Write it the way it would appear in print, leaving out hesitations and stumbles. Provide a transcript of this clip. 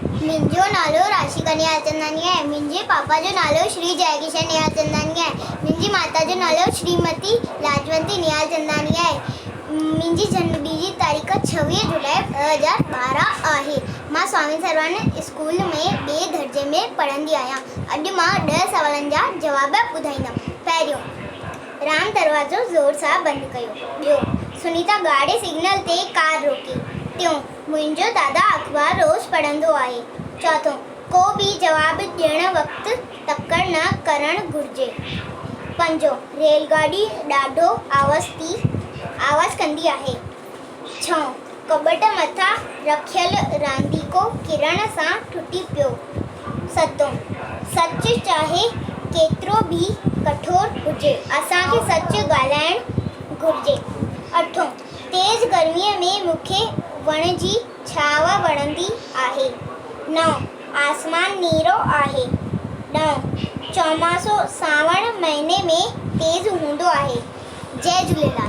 मुंहिंजो नालो राशिका निहालचंदानी आहे। मुंहिंजे पापा जो नालो श्री जयकिशन निहालचंदानी आहे। मुंहिंजी माता जो नालो श्रीमती लाजवंती निहालचंदानी आहे। मुंहिंजी जनम जी तारीख़ 26 जुलाई 2012 आहे। मां स्वामी सर्वानंद स्कूल में ॿिए दर्जे में पढ़ंदी आहियां। अॼु मां 10 सवालनि जा जवाब ॿुधाईंदमि। पहिरियों, राम दरवाज़ो ज़ोर सां बंदि कयो। ॿियो, सुनीता ॻाढ़े सिग्नल ते कार रोकी। टियों, मुंहिंजो दादा अख़बार रोज़ पढ़ंदो आहे। चौथों, को बि जवाबु ॾियण वक़्तु तकड़ि न करणु घुरिजे। पंजों, रेलगाॾी ॾाढो आवाज़ कंदी आहे। छहों, कॿट मथां रखियल रांदीको किरण सां टुटी पियो। सतों, सच चाहे केतिरो बि कठोर हुजे, असांखे सच ॻाल्हाइणु घुरिजे। अठों, तेज़ गर्मीअ में मूंखे वण जी छांव वणंदी आहे। 9, आसमान नीरो आहे। 10, चौमासो सावण महीने में तेज़ हूंदो आहे। जय झूलेलाल।